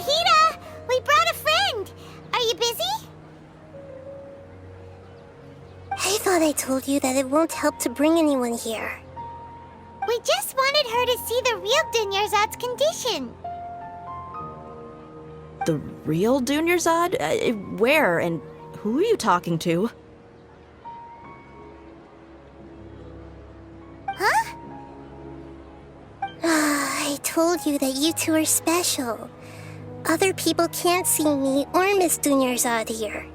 Nahida! We brought a friend! Are you busy? I thought I told you that it won't help to bring anyone here. We just wanted her to see the real Dunyarzad's condition. The real Dunyarzad? Where and who are you talking to? Huh? I told you that you two are special. Other people can't see me or Miss Dunyarzad here.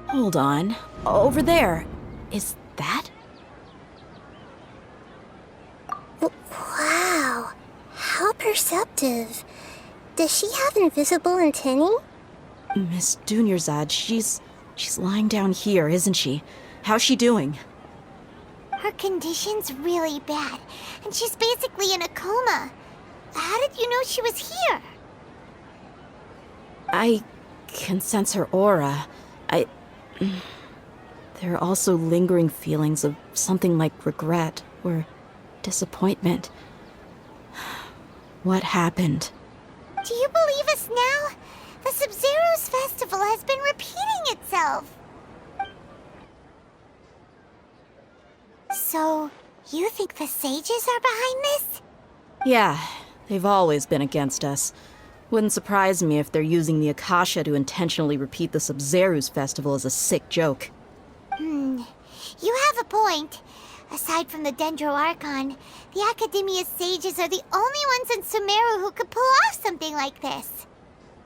Hold on. Over there. Is that? Wow. How perceptive. Does she have invisible antennae? Miss Dunyarzad, she's lying down here, isn't she? How's she doing? Her condition's really bad, and she's basically in a coma. How did you know she was here? I can sense her aura. There are also lingering feelings of something like regret or disappointment. What happened? Do you believe us now? The Sub-Zero's festival has been repeating itself. So, you think the sages are behind this? Yeah, they've always been against us. Wouldn't surprise me if they're using the Akasha to intentionally repeat the Sub-Zero's festival as a sick joke. You have a point. Aside from the Dendro Archon, the Academia's sages are the only ones in Sumeru who could pull off something like this.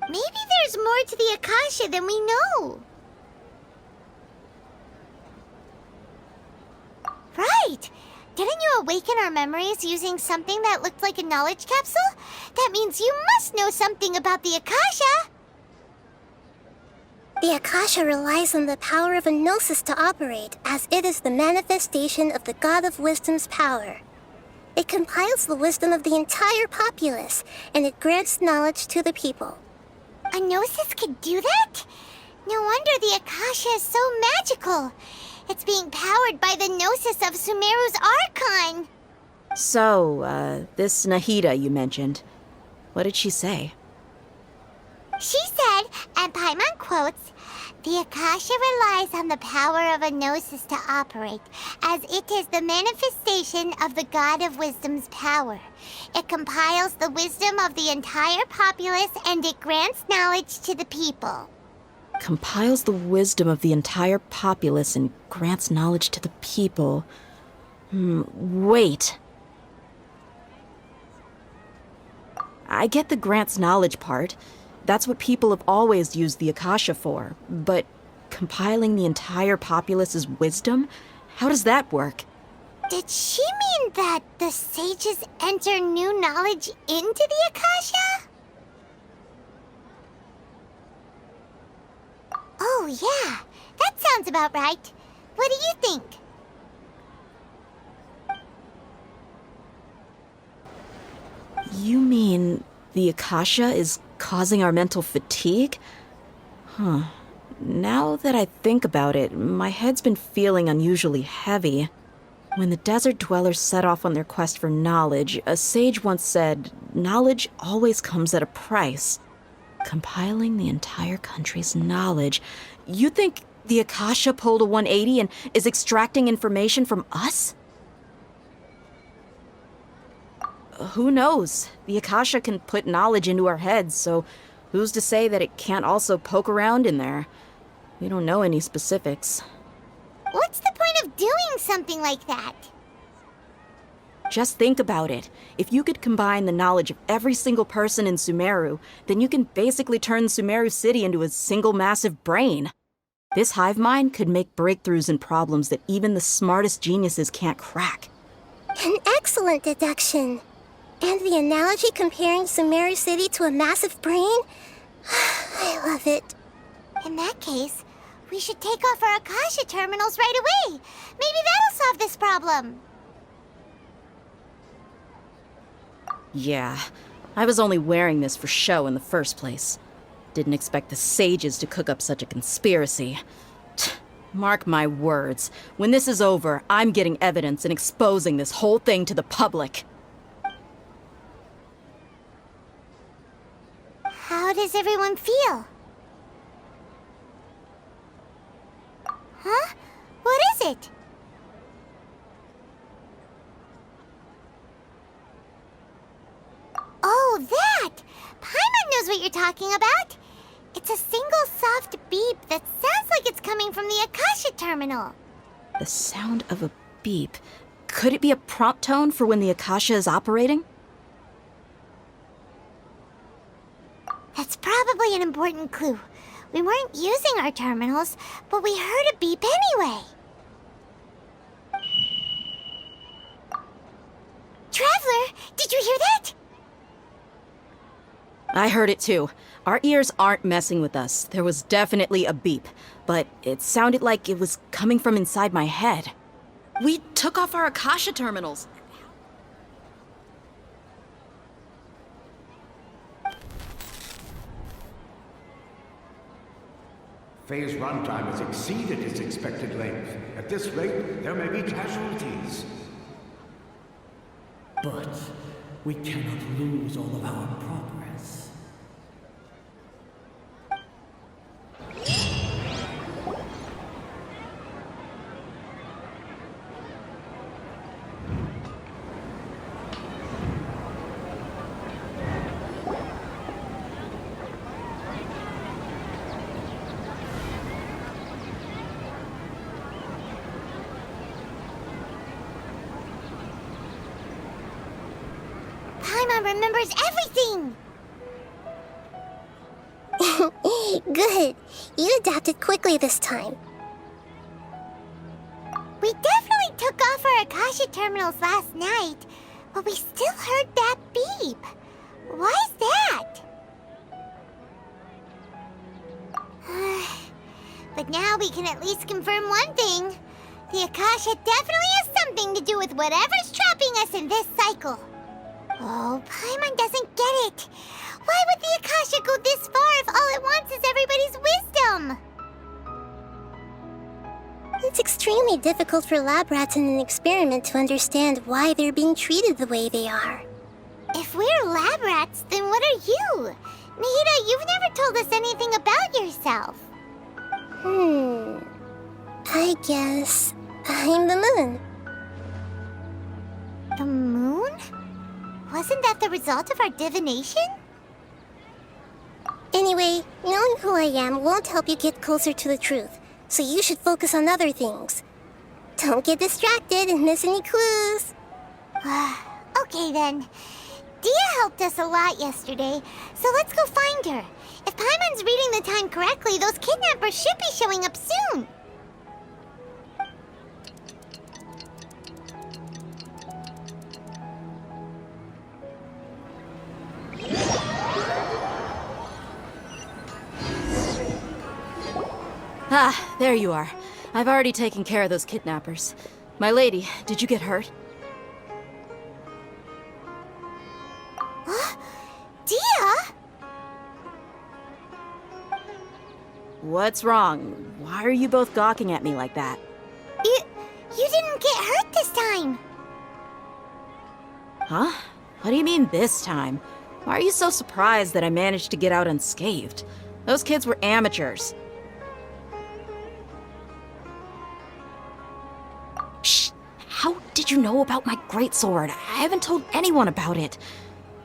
Maybe there's more to the Akasha than we know. Right! Didn't you awaken our memories using something that looked like a knowledge capsule? That means you must know something about the Akasha! The Akasha relies on the power of a gnosis to operate, as it is the manifestation of the God of Wisdom's power. It compiles the wisdom of the entire populace, and it grants knowledge to the people. A gnosis could do that? No wonder the Akasha is so magical. It's being powered by the gnosis of Sumeru's Archon. So, this Nahida you mentioned, what did she say? She said, and Paimon quotes, "The Akasha relies on the power of a gnosis to operate, as it is the manifestation of the God of Wisdom's power. It compiles the wisdom of the entire populace and it grants knowledge to the people." Compiles the wisdom of the entire populace and grants knowledge to the people. Wait. I get the grants knowledge part. That's what people have always used the Akasha for. But compiling the entire populace's wisdom? How does that work? Did she mean that the sages enter new knowledge into the Akasha? Oh yeah, that sounds about right. What do you think? You mean the Akasha is causing our mental fatigue? Huh. Now that I think about it, my head's been feeling unusually heavy. When the desert dwellers set off on their quest for knowledge, a sage once said, "Knowledge always comes at a price." Compiling the entire country's knowledge. You think the Akasha pulled a 180 and is extracting information from us? Who knows? The Akasha can put knowledge into our heads, so who's to say that it can't also poke around in there? We don't know any specifics. What's the point of doing something like that? Just think about it. If you could combine the knowledge of every single person in Sumeru, then you can basically turn Sumeru City into a single massive brain. This hive mind could make breakthroughs in problems that even the smartest geniuses can't crack. An excellent deduction. And the analogy comparing Sumeru City to a massive brain? I love it. In that case, we should take off our Akasha terminals right away. Maybe that'll solve this problem. Yeah, I was only wearing this for show in the first place. Didn't expect the sages to cook up such a conspiracy. Mark my words, when this is over, I'm getting evidence and exposing this whole thing to the public. How does everyone feel? Huh? What is it? Oh, that! Paimon knows what you're talking about. It's a single soft beep that sounds like it's coming from the Akasha terminal. The sound of a beep. Could it be a prompt tone for when the Akasha is operating? That's probably an important clue. We weren't using our terminals, but we heard a beep anyway. Traveler, did you hear that? I heard it too. Our ears aren't messing with us. There was definitely a beep, but it sounded like it was coming from inside my head. We took off our Akasha terminals. Phase runtime has exceeded its expected length. At this rate, there may be casualties. But we cannot lose all of our progress. Paimon remembers everything! Good. You adapted quickly this time. We definitely took off our Akasha terminals last night, but we still heard that beep. Why is that? But now we can at least confirm one thing. The Akasha definitely has something to do with whatever's trapping us in this cycle. Oh, Paimon doesn't get it. Why would the Akasha go this far if all it wants is everybody's wisdom? It's extremely difficult for lab rats in an experiment to understand why they're being treated the way they are. If we're lab rats, then what are you? miHoYo, you've never told us anything about yourself. I guess I'm the moon. The moon? Wasn't that the result of our divination? Anyway, knowing who I am won't help you get closer to the truth, so you should focus on other things. Don't get distracted and miss any clues. Okay then. Dia helped us a lot yesterday, so let's go find her. If Paimon's reading the time correctly, those kidnappers should be showing up soon. Ah, there you are. I've already taken care of those kidnappers. My lady, did you get hurt? Dia? What's wrong? Why are you both gawking at me like that? You didn't get hurt this time. Huh? What do you mean this time? Why are you so surprised that I managed to get out unscathed? Those kids were amateurs. Shh! How did you know about my greatsword? I haven't told anyone about it.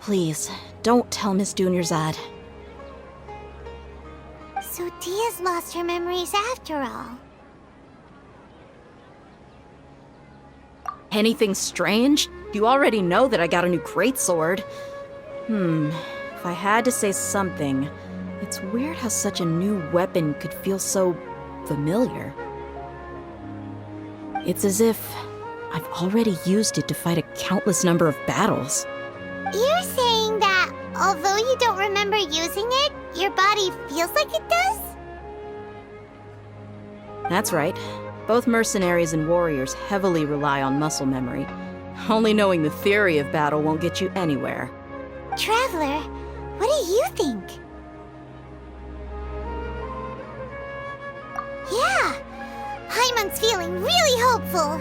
Please, don't tell Miss Dunyarzad. So Dia's lost her memories after all. Anything strange? You already know that I got a new greatsword. If I had to say something, it's weird how such a new weapon could feel so familiar. It's as if I've already used it to fight a countless number of battles. You're saying that although you don't remember using it, your body feels like it does? That's right. Both mercenaries and warriors heavily rely on muscle memory. Only knowing the theory of battle won't get you anywhere. Traveler, what do you think? Yeah, Paimon's feeling really hopeful.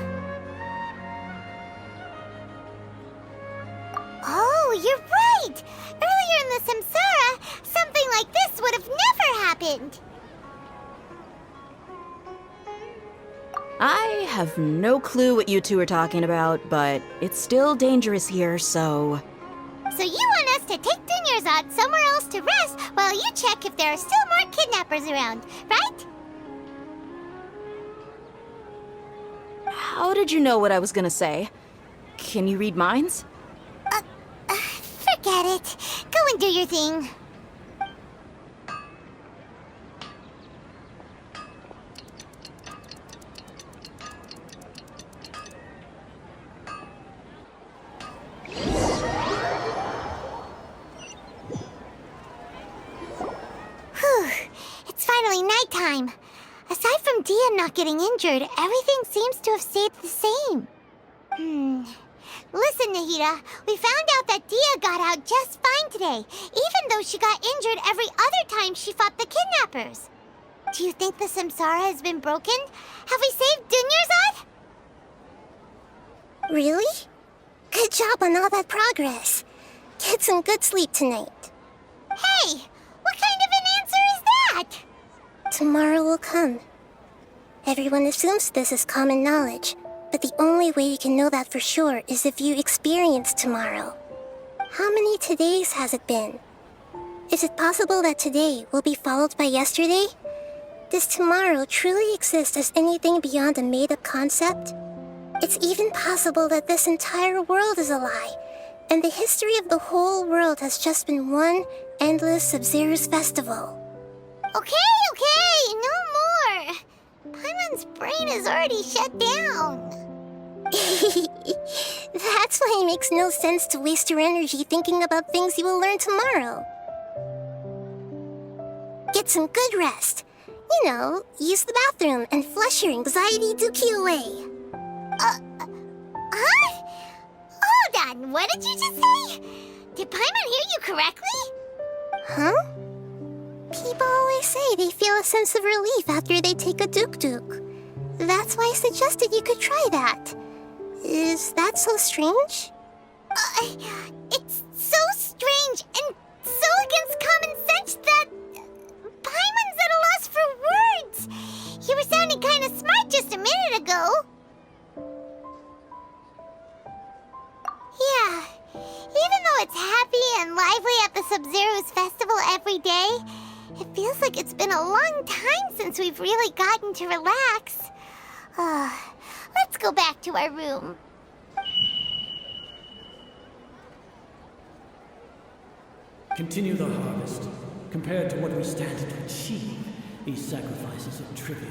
Oh, you're right! Earlier in the Samsara, something like this would have never happened. I have no clue what you two are talking about, but it's still dangerous here, so... So you want us to take Dunyarzad somewhere else to rest while you check if there are still more kidnappers around, right? How did you know what I was gonna say? Can you read minds? Forget it. Go and do your thing. Whew. It's finally nighttime. Aside from Dia not getting injured, everything seems to have stayed the same. Listen, Nahida, we found out that Dia got out just fine today, even though she got injured every other time she fought the kidnappers. Do you think the Samsara has been broken? Have we saved Dunyarzad? Really? Good job on all that progress. Get some good sleep tonight. Hey, what kind of an answer is that? Tomorrow will come. Everyone assumes this is common knowledge, but the only way you can know that for sure is if you experience tomorrow. How many todays has it been? Is it possible that today will be followed by yesterday? Does tomorrow truly exist as anything beyond a made-up concept? It's even possible that this entire world is a lie, and the history of the whole world has just been one endless Sub-Zero's festival. Okay, no more. Paimon's brain is already shut down. That's why it makes no sense to waste your energy thinking about things you will learn tomorrow. Get some good rest. You know, use the bathroom and flush your anxiety dookie away. Huh? Hold on, what did you just say? Did Paimon hear you correctly? Huh? People always say they feel a sense of relief after they take a duk-duk. That's why I suggested you could try that. Is that so strange? It's so strange and so against common sense that Paimon's at a loss for words. You were sounding kind of smart just a minute ago. Yeah, even though it's happy and lively at the Sub-Zero's festival every day, it feels like it's been a long time since we've really gotten to relax. Let's go back to our room. Continue the harvest. Compared to what we stand to achieve, these sacrifices are trivial.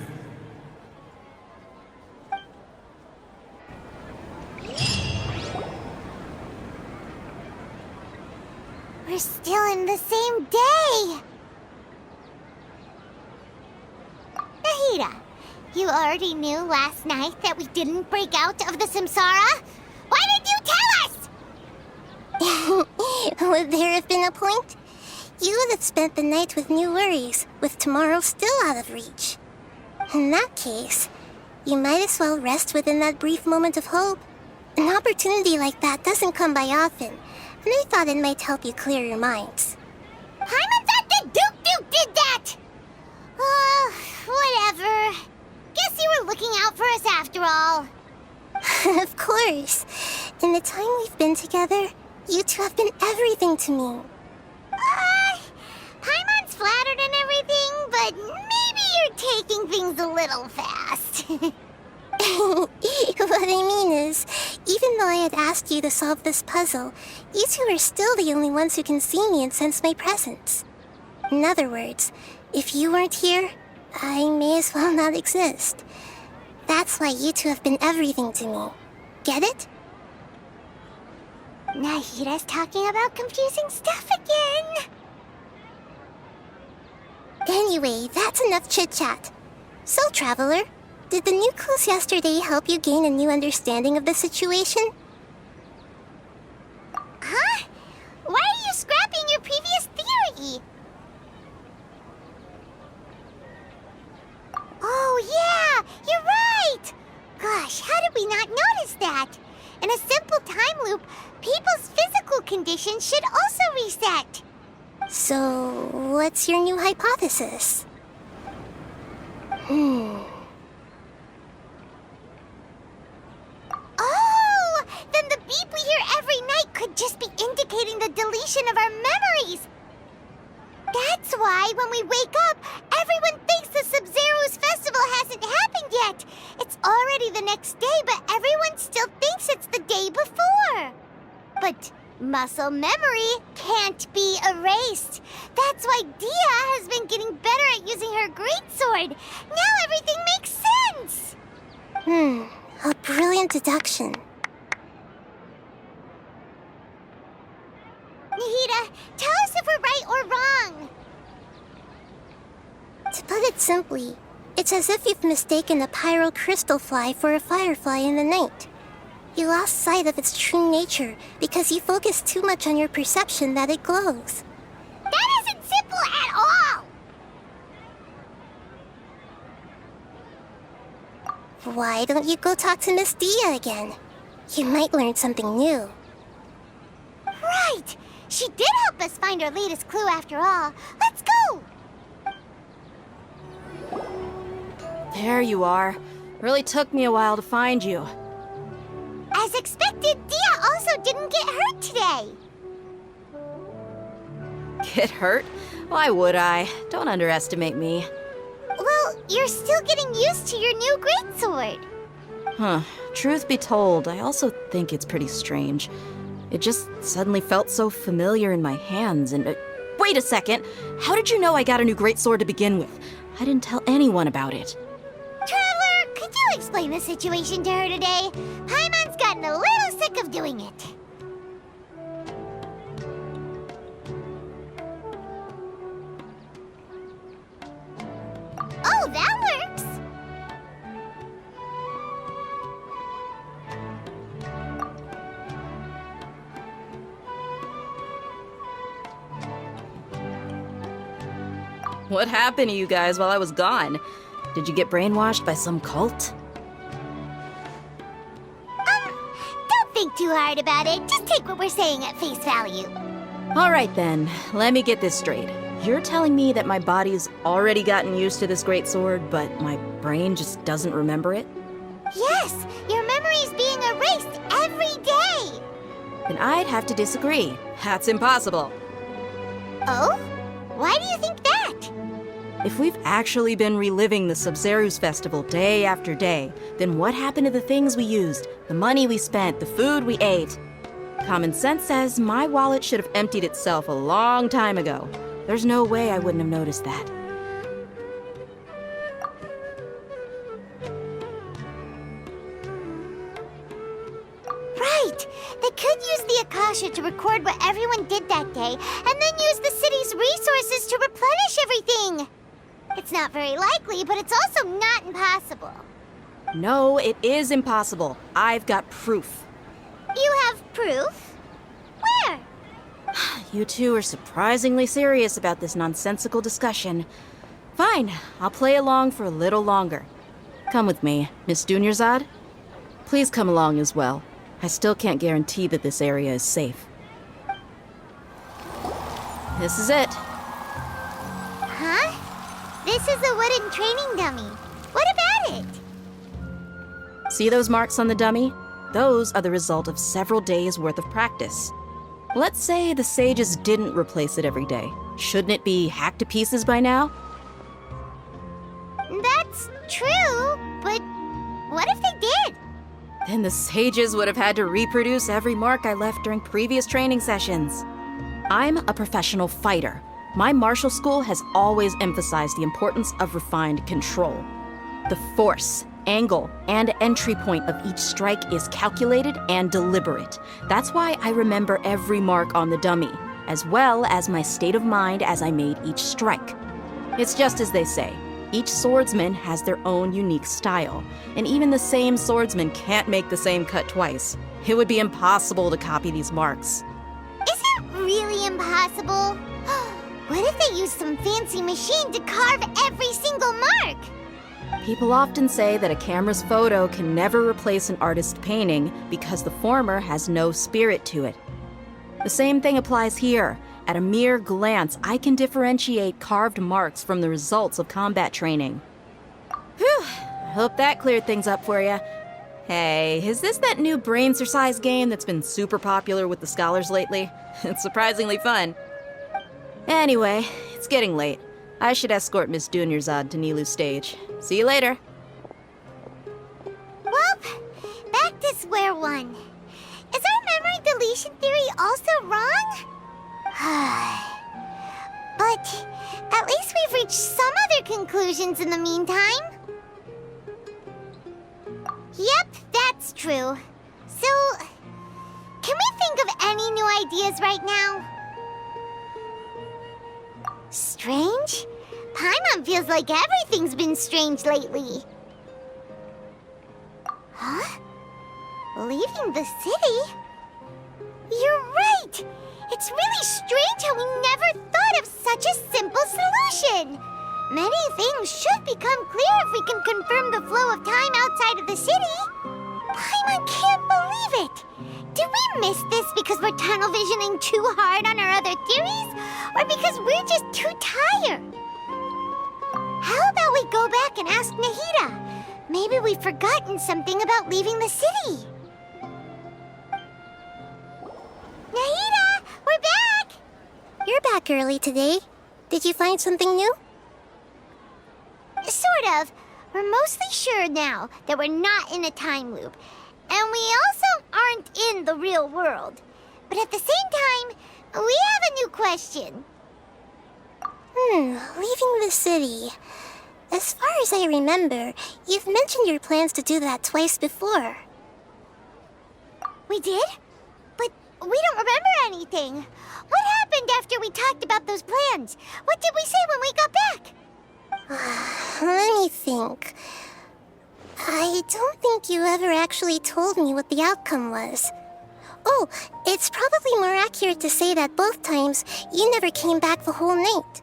We're still in the same day! Nahida, you already knew last night that we didn't break out of the Samsara? Why did you tell us? Would there have been a point? You would have spent the night with new worries, with tomorrow still out of reach. In that case, you might as well rest within that brief moment of hope. An opportunity like that doesn't come by often, and I thought it might help you clear your minds. Paimon thought the Duke did that! Whatever. Guess you were looking out for us after all. Of course. In the time we've been together, you two have been everything to me. Paimon's flattered and everything, but maybe you're taking things a little fast. What I mean is, even though I had asked you to solve this puzzle, you two are still the only ones who can see me and sense my presence. In other words, if you weren't here, I may as well not exist. That's why you two have been everything to me. Get it? Nahida's talking about confusing stuff again. Anyway, that's enough chit-chat. So, Traveler, did the new clues yesterday help you gain a new understanding of the situation? Huh? Why are you that. In a simple time loop, people's physical condition should also reset. So, what's your new hypothesis? Oh, then the beep we hear every night could just be indicating the deletion of our memories. That's why when we wake up, everyone thinks the Sub-Zero's festival hasn't happened yet. It's already the next day, but everyone still thinks it's the day before. But muscle memory can't be erased. That's why Dia has been getting better at using her greatsword. Now everything makes sense. A brilliant deduction. Nahida, tell us if we're right or wrong. To put it simply, it's as if you've mistaken a pyro crystal fly for a firefly in the night. You lost sight of its true nature because you focused too much on your perception that it glows. That isn't simple at all. Why don't you go talk to Miss Dia again? You might learn something new. Right. She did help us find our latest clue after all. Let's go. There you are. Really took me a while to find you. As expected, Dia also didn't get hurt today. Get hurt? Why would I? Don't underestimate me. Well, you're still getting used to your new greatsword. Huh. Truth be told, I also think it's pretty strange. It just suddenly felt so familiar in my hands and... wait a second! How did you know I got a new greatsword to begin with? I didn't tell anyone about it. Traveler, could you explain the situation to her today? Paimon's gotten a little sick of doing it. Oh, that works! What happened to you guys while I was gone? Did you get brainwashed by some cult? Don't think too hard about it. Just take what we're saying at face value. Alright then, let me get this straight. You're telling me that my body's already gotten used to this greatsword, but my brain just doesn't remember it? Yes, your memory's being erased every day. Then I'd have to disagree. That's impossible. Oh? Why do you think that? If we've actually been reliving the Sub-Zero's festival day after day, then what happened to the things we used, the money we spent, the food we ate? Common sense says my wallet should have emptied itself a long time ago. There's no way I wouldn't have noticed that. Right! They could use the Akasha to record what everyone did that day, and then use the city's resources to replenish everything! It's not very likely, but it's also not impossible. No, it is impossible. I've got proof. You have proof? Where? You two are surprisingly serious about this nonsensical discussion. Fine, I'll play along for a little longer. Come with me, Miss Dunyarzad. Please come along as well. I still can't guarantee that this area is safe. This is it. Huh? This is a wooden training dummy. What about it? See those marks on the dummy? Those are the result of several days' worth of practice. Let's say the sages didn't replace it every day. Shouldn't it be hacked to pieces by now? That's true, but what if they did? Then the sages would have had to reproduce every mark I left during previous training sessions. I'm a professional fighter. My martial school has always emphasized the importance of refined control. The force, angle, and entry point of each strike is calculated and deliberate. That's why I remember every mark on the dummy, as well as my state of mind as I made each strike. It's just as they say, each swordsman has their own unique style, and even the same swordsman can't make the same cut twice. It would be impossible to copy these marks. Is it really impossible? What if they used some fancy machine to carve every single mark? People often say that a camera's photo can never replace an artist's painting because the former has no spirit to it. The same thing applies here. At a mere glance, I can differentiate carved marks from the results of combat training. Whew, hope that cleared things up for you. Hey, is this that new brain exercise game that's been super popular with the scholars lately? It's surprisingly fun. Anyway, it's getting late. I should escort Miss Dunyarzad to Nilu's stage. See you later. Well, back to square one. Is our memory deletion theory also wrong? But at least we've reached some other conclusions in the meantime. Yep, that's true. So, can we think of any new ideas right now? Strange? Paimon feels like everything's been strange lately. Huh? Leaving the city? You're right! It's really strange how we never thought of such a simple solution! Many things should become clear if we can confirm the flow of time outside of the city. Paimon can't believe it! Did we miss this because we're tunnel visioning too hard on our other theories? Or because we're just too tired? How about we go back and ask Nahida? Maybe we've forgotten something about leaving the city. Nahida, we're back! You're back early today. Did you find something new? Sort of. We're mostly sure now that we're not in a time loop. And we also aren't in the real world. But at the same time, we have a new question. Leaving the city. As far as I remember, you've mentioned your plans to do that twice before. We did? But we don't remember anything. What happened after we talked about those plans? What did we say when we got back? Let me think. I don't think you ever actually told me what the outcome was. Oh, it's probably more accurate to say that both times you never came back the whole night.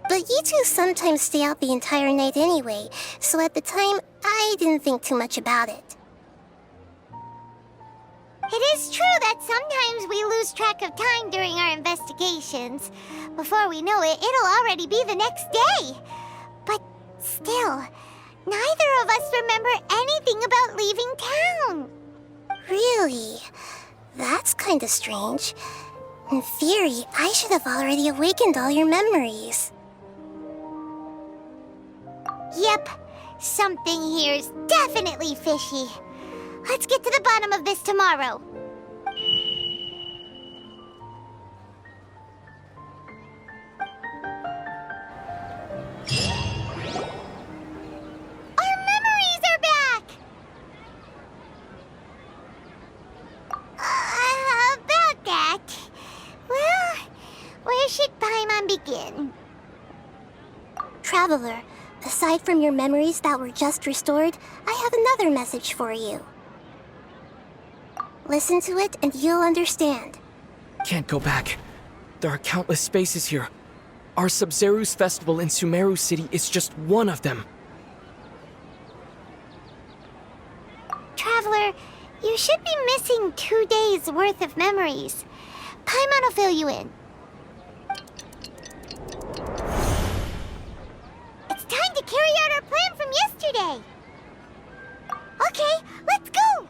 But you two sometimes stay out the entire night anyway, so at the time, I didn't think too much about it. It is true that sometimes we lose track of time during our investigations. Before we know it, it'll already be the next day. But still, neither of us remember anything about leaving town. Really? That's kinda strange. In theory, I should have already awakened all your memories. Yep, something here's definitely fishy. Let's get to the bottom of this tomorrow. Our memories are back! About that. Well, where should Paimon begin? Traveler, aside from your memories that were just restored, I have another message for you. Listen to it and you'll understand. Can't go back. There are countless spaces here. Our Sub-Zeru's festival in Sumeru City is just one of them. Traveler, you should be missing 2 days worth of memories. Paimon will fill you in. It's time to carry out our plan from yesterday. Okay, let's go.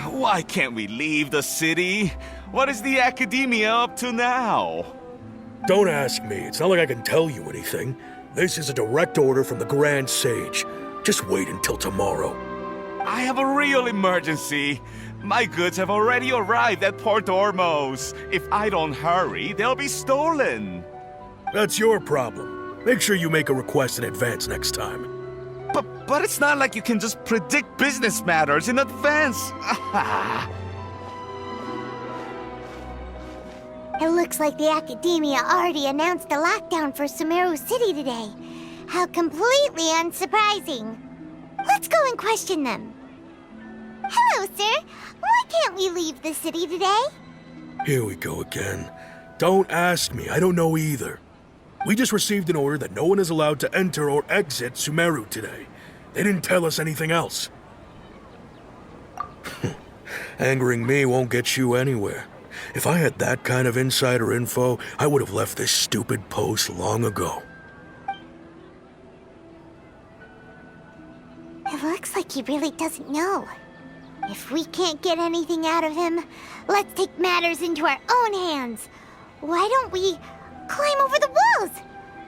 Why can't we leave the city? What is the academia up to now? Don't ask me. It's not like I can tell you anything. This is a direct order from the Grand Sage. Just wait until tomorrow. I have a real emergency. My goods have already arrived at Port Ormos. If I don't hurry, they'll be stolen. That's your problem. Make sure you make a request in advance next time. But it's not like you can just predict business matters in advance. It looks like the Academia already announced a lockdown for Sumeru City today. How completely unsurprising. Let's go and question them. Hello, sir. Why can't we leave the city today? Here we go again. Don't ask me. I don't know either. We just received an order that no one is allowed to enter or exit Sumeru today. They didn't tell us anything else. Angering me won't get you anywhere. If I had that kind of insider info, I would have left this stupid post long ago. It looks like he really doesn't know. If we can't get anything out of him, let's take matters into our own hands. Why don't we climb over the walls?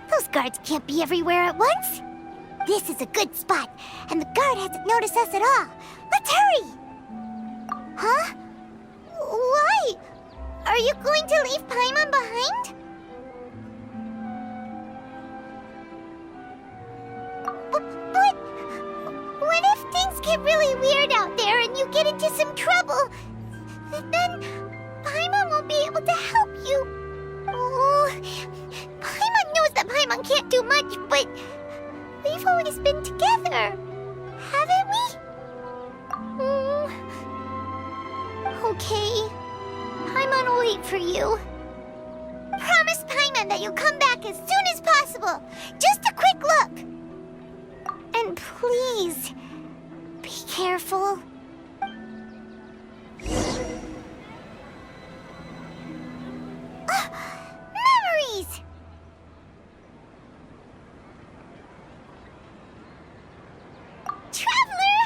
Those guards can't be everywhere at once. This is a good spot, and the guard hasn't noticed us at all. Let's hurry! Huh? Why? Are you going to leave Paimon behind? But what if things get really weird out there and you get into some trouble? Then Paimon won't be able to help you. Oh, Paimon knows that Paimon can't do much, but we've always been together, haven't we? Okay. Paimon will wait for you. Promise Paimon that you'll come back as soon as possible. Just a quick look. And please, be careful. Memories! Traveler!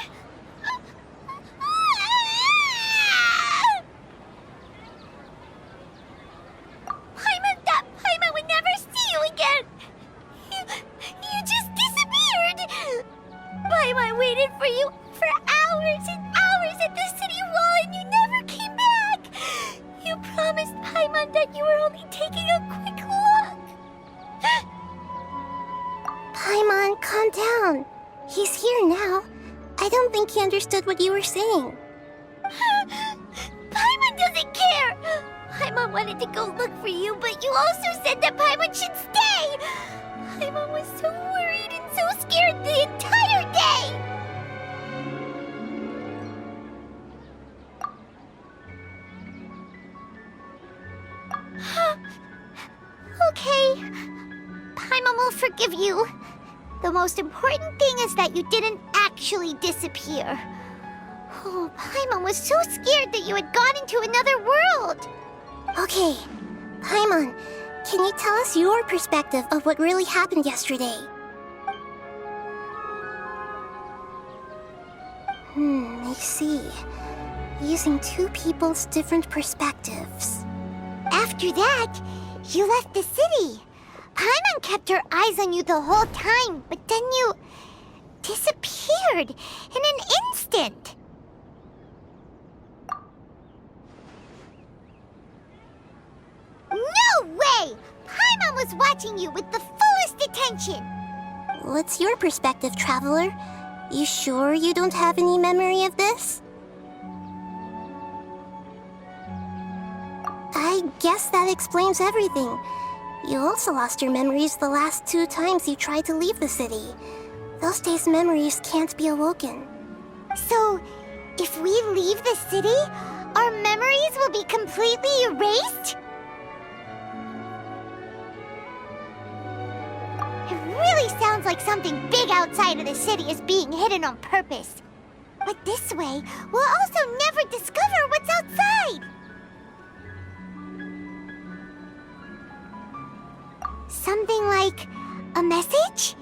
Paimon would never see you again! You just disappeared! Paimon waited for you for hours and hours at the city wall and you never came back! You promised Paimon that you were only taking a quick look! Paimon, calm down. He's here now. I don't think he understood what you were saying. Paimon doesn't care! Paimon wanted to go look for you, but you also said that Paimon should stay! Paimon was so worried and so scared the entire day! Okay. Paimon will forgive you. The most important thing is that you didn't actually disappear. Oh, Paimon was so scared that you had gone into another world. Okay, Paimon, can you tell us your perspective of what really happened yesterday? I see. Using two people's different perspectives. After that, you left the city. Paimon kept her eyes on you the whole time, but then you disappeared in an instant. No way! Paimon was watching you with the fullest attention. What's your perspective, Traveler? You sure you don't have any memory of this? I guess that explains everything. You also lost your memories the last 2 times you tried to leave the city. Those days' memories can't be awoken. So, if we leave the city, our memories will be completely erased? It really sounds like something big outside of the city is being hidden on purpose. But this way, we'll also never discover what's outside. Something like a message?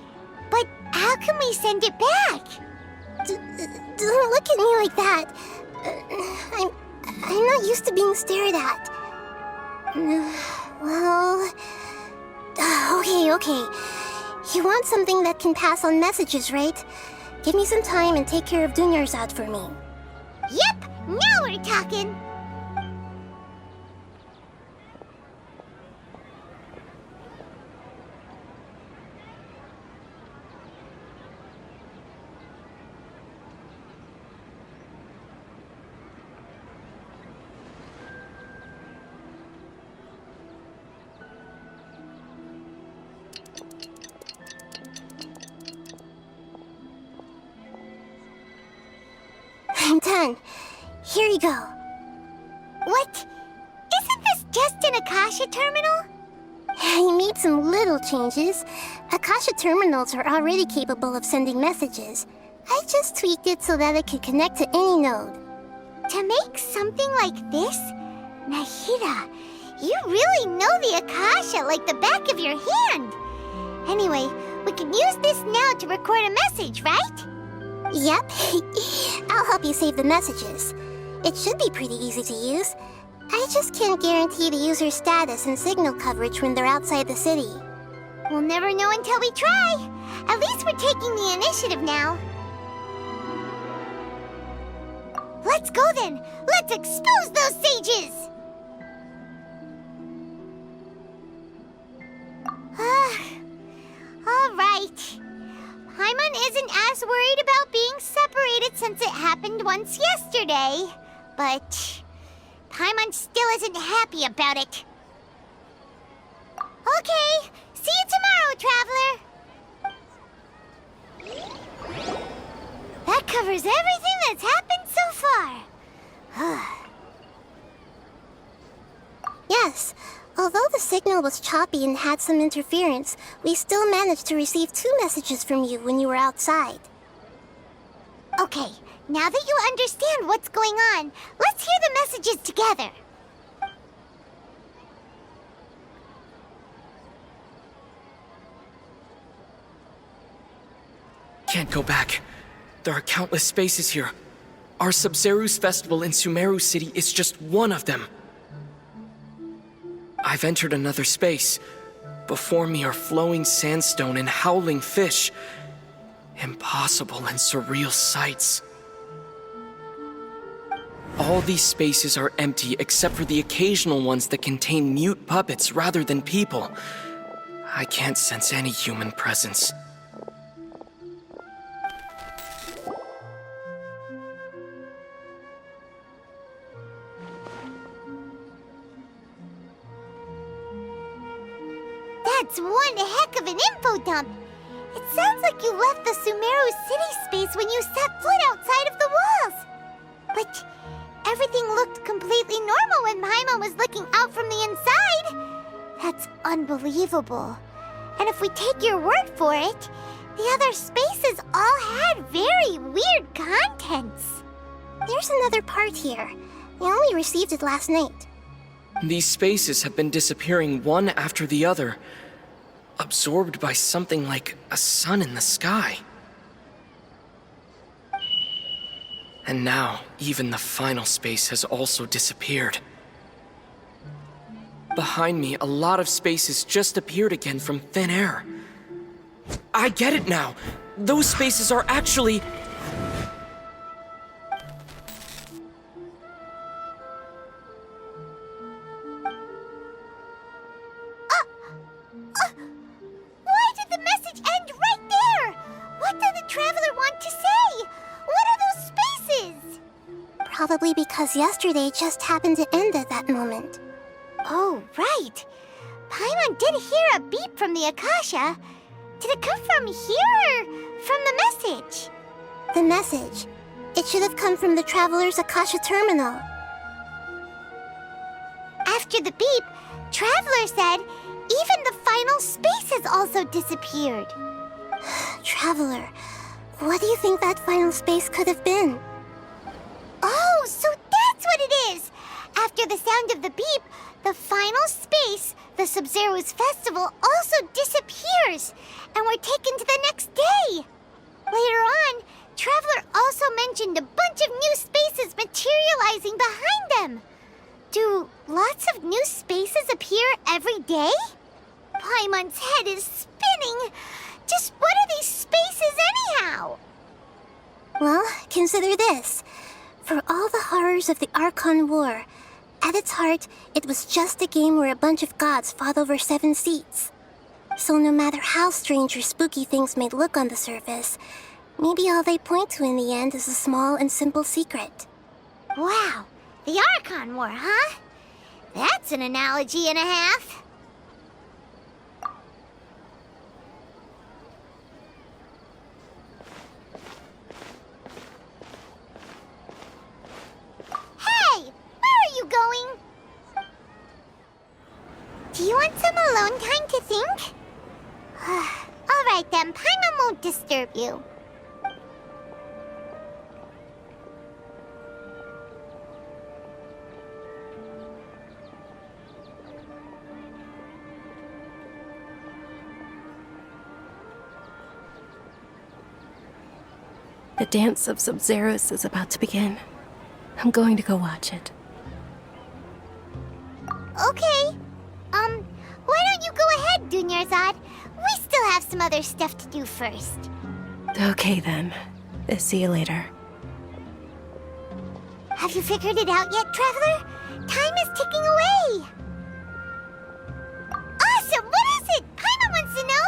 But how can we send it back? Don't look at me like that. I'm not used to being stared at. Well... Okay. You want something that can pass on messages, right? Give me some time and take care of Dunyarzad for me. Yep, now we're talking. I'm done. Here you go. What? Isn't this just an Akasha terminal? He made some little changes. Akasha terminals are already capable of sending messages. I just tweaked it so that it could connect to any node. To make something like this? Nahida, you really know the Akasha like the back of your hand. Anyway, we can use this now to record a message, right? Yep. I'll help you save the messages. It should be pretty easy to use. I just can't guarantee the user's status and signal coverage when they're outside the city. We'll never know until we try. At least we're taking the initiative now. Let's go then. Let's expose those sages. All right. Paimon isn't as worried about being separated since it happened once yesterday. But Paimon still isn't happy about it. Okay, see you tomorrow, Traveler. That covers everything that's happened so far. Yes, although the signal was choppy and had some interference, we still managed to receive 2 messages from you when you were outside. Okay, now that you understand what's going on, let's hear the messages together. Can't go back. There are countless spaces here. Our Sub-Zeru's festival in Sumeru City is just one of them. I've entered another space. Before me are flowing sandstone and howling fish. Impossible and surreal sights. All these spaces are empty except for the occasional ones that contain mute puppets rather than people. I can't sense any human presence. That's one heck of an info dump. It sounds like you left the Sumeru city space when you set foot outside of the walls. But everything looked completely normal when Paimon was looking out from the inside. That's unbelievable. And if we take your word for it, the other spaces all had very weird contents. There's another part here. We only received it last night. These spaces have been disappearing one after the other, absorbed by something like a sun in the sky. And now, even the final space has also disappeared. Behind me, a lot of spaces just appeared again from thin air. I get it now! Those spaces are actually... Why did the message end right there? What did the Traveler want to say? What are those spaces? Probably because yesterday just happened to end at that moment. Oh, right. Paimon did hear a beep from the Akasha. Did it come from here or from the message? The message. It should have come from the Traveler's Akasha terminal. After the beep, Traveler said even the final space has also disappeared. Traveler, what do you think that final space could have been? Oh, so that's what it is! After the sound of the beep, the final space, the Sub-Zeru's festival, also disappears, and we're taken to the next day. Later on, Traveler also mentioned a bunch of new spaces materializing behind them. Do lots of new spaces appear every day? Paimon's head is spinning. Just what are these spaces anyhow? Well, consider this. For all the horrors of the Archon War, at its heart, it was just a game where a bunch of gods fought over 7 seats. So no matter how strange or spooky things may look on the surface, maybe all they point to in the end is a small and simple secret. Wow, the Archon War, huh? That's an analogy and a half. Hey, where are you going? Do you want some alone time? won't disturb you. The dance of Sub-Zeros is about to begin. I'm going to go watch it. Okay. Why don't you go ahead, Dunyarzad? We still have some other stuff to do first. Okay then. See you later. Have you figured it out yet, Traveler? Time is ticking away. Awesome! What is it? Paimon wants to know.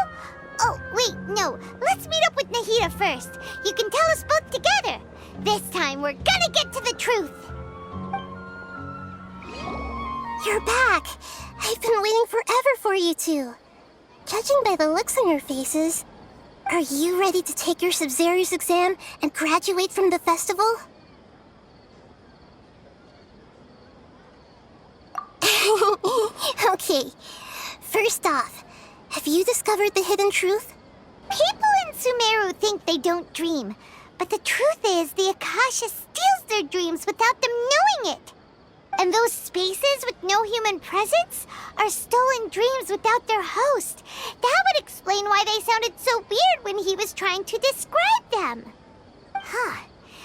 Oh, wait, no. Let's meet up with Nahida first. You can tell us both together. This time, we're gonna get to the truth. You're back! I've been waiting forever for you two. Judging by the looks on your faces, are you ready to take your Sub-Zero's exam and graduate from the festival? Okay, first off, have you discovered the hidden truth? People in Sumeru think they don't dream, but the truth is the Akasha steals their dreams without them knowing it. And those spaces with no human presence are stolen dreams without their host. That would explain why they sounded so weird when he was trying to describe them. Huh.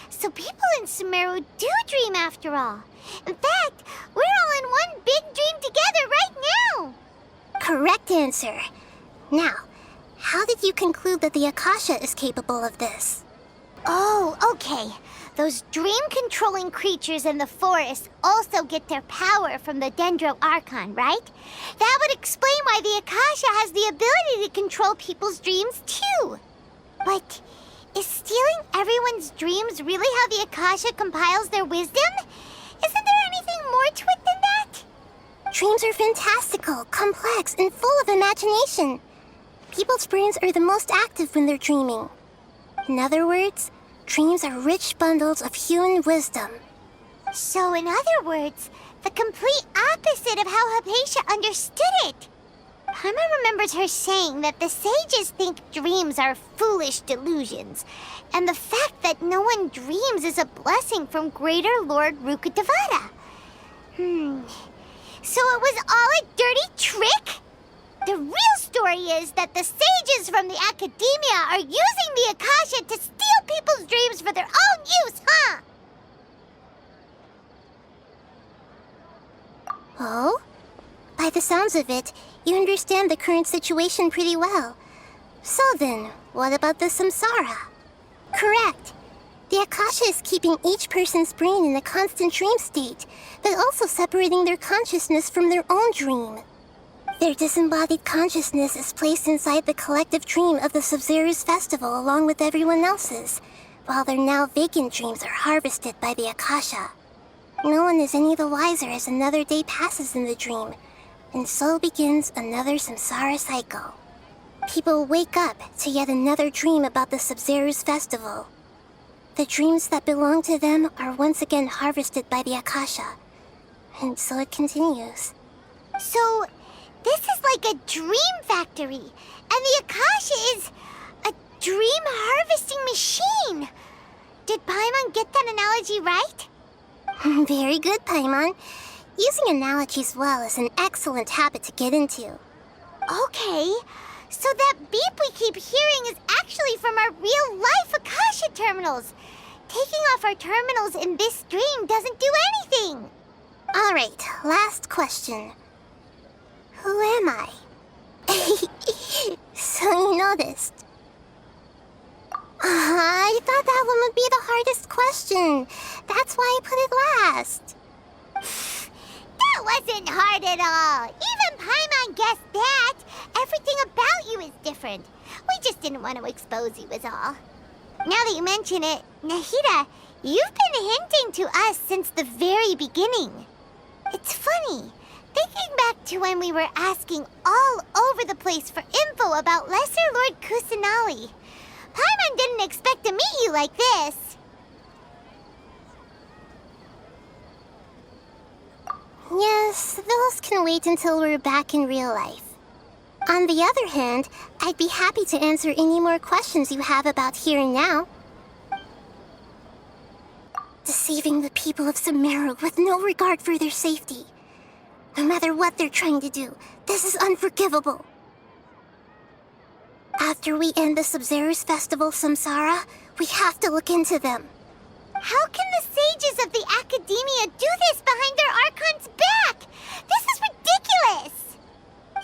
So people in Sumeru do dream after all. In fact, we're all in one big dream together right now. Correct answer. Now, how did you conclude that the Akasha is capable of this? Oh, okay. Those dream-controlling creatures in the forest also get their power from the Dendro Archon, right? That would explain why the Akasha has the ability to control people's dreams, too. But is stealing everyone's dreams really how the Akasha compiles their wisdom? Isn't there anything more to it than that? Dreams are fantastical, complex, and full of imagination. People's brains are the most active when they're dreaming. In other words, dreams are rich bundles of human wisdom. So, in other words, the complete opposite of how Hypatia understood it. Paimon remembers her saying that the sages think dreams are foolish delusions, and the fact that no one dreams is a blessing from Greater Lord Rukkhadevata. So it was all a dirty trick? The real story is that the sages from the academia are using the Akasha to steal people's dreams for their own use, huh? Oh? By the sounds of it, you understand the current situation pretty well. So then, what about the samsara? Correct. The Akasha is keeping each person's brain in a constant dream state, but also separating their consciousness from their own dream. Their disembodied consciousness is placed inside the collective dream of the Sub-Zero's festival along with everyone else's, while their now vacant dreams are harvested by the Akasha. No one is any the wiser as another day passes in the dream, and so begins another samsara cycle. People wake up to yet another dream about the Sub-Zero's festival. The dreams that belong to them are once again harvested by the Akasha, and so it continues. So, this is like a dream factory, and the Akasha is a dream harvesting machine. Did Paimon get that analogy right? Very good, Paimon. Using analogies well is an excellent habit to get into. Okay, so that beep we keep hearing is actually from our real-life Akasha terminals. Taking off our terminals in this dream doesn't do anything. All right, last question. Who am I? So you noticed. I thought that one would be the hardest question. That's why I put it last. That wasn't hard at all. Even Paimon guessed that. Everything about you is different. We just didn't want to expose you is all. Now that you mention it, Nahida, you've been hinting to us since the very beginning. It's funny, thinking back to when we were asking all over the place for info about Lesser Lord Kusanali. Paimon didn't expect to meet you like this. Yes, those can wait until we're back in real life. On the other hand, I'd be happy to answer any more questions you have about here and now. Deceiving the people of Sumeru with no regard for their safety. No matter what they're trying to do, this is unforgivable. After we end the Sub-Zero's festival, Samsara, we have to look into them. How can the sages of the Academia do this behind their Archon's back? This is ridiculous!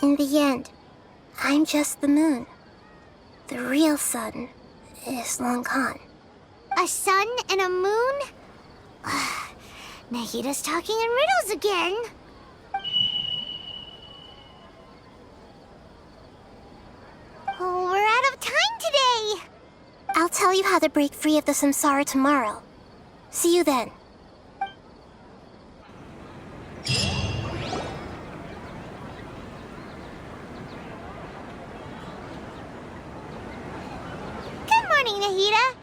In the end, I'm just the moon. The real sun is long gone. A sun and a moon? Nahida's talking in riddles again. Oh, we're out of time today! I'll tell you how to break free of the samsara tomorrow. See you then. Good morning, Nahida.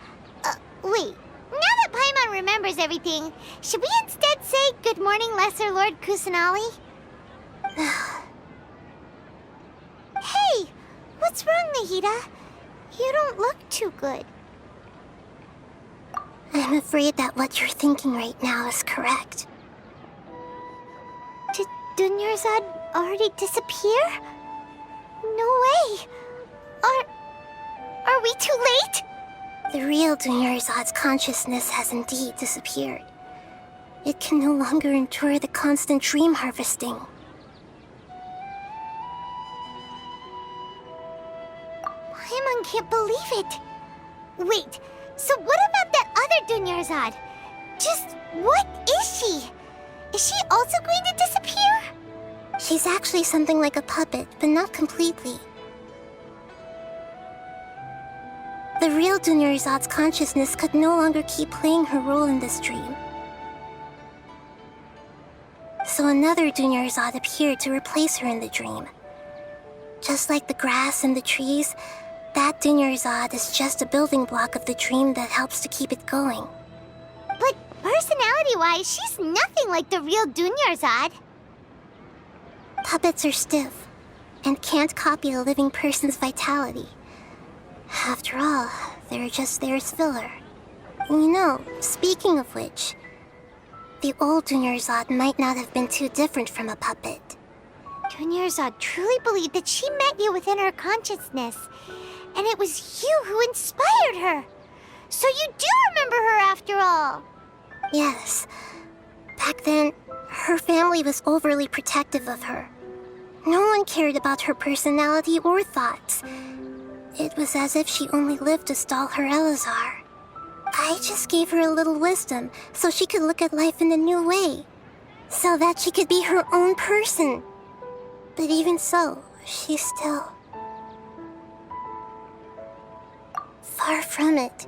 Wait. Now that Paimon remembers everything, should we instead say good morning, Lesser Lord Kusanali? Hey! What's wrong, Nahida? You don't look too good. I'm afraid that what you're thinking right now is correct. Did Dunyarzad already disappear? No way! Are we too late? The real Dunyarzad's consciousness has indeed disappeared. It can no longer endure the constant dream harvesting. Paimon can't believe it. Wait, so what about that other Dunyarzad? Just what is she? Is she also going to disappear? She's actually something like a puppet, but not completely. The real Dunyarzad's consciousness could no longer keep playing her role in this dream. So another Dunyarzad appeared to replace her in the dream. Just like the grass and the trees, that Dunyarzad is just a building block of the dream that helps to keep it going. But personality-wise, she's nothing like the real Dunyarzad. Puppets are stiff and can't copy a living person's vitality. After all, they're just there as filler. You know, speaking of which, the old Dunyarzad might not have been too different from a puppet. Dunyarzad truly believed that she met you within her consciousness, and it was you who inspired her. So you do remember her after all. Yes. Back then, her family was overly protective of her. No one cared about her personality or thoughts. It was as if she only lived to stall her Elazar. I just gave her a little wisdom so she could look at life in a new way. So that she could be her own person. But even so, she's still... far from it.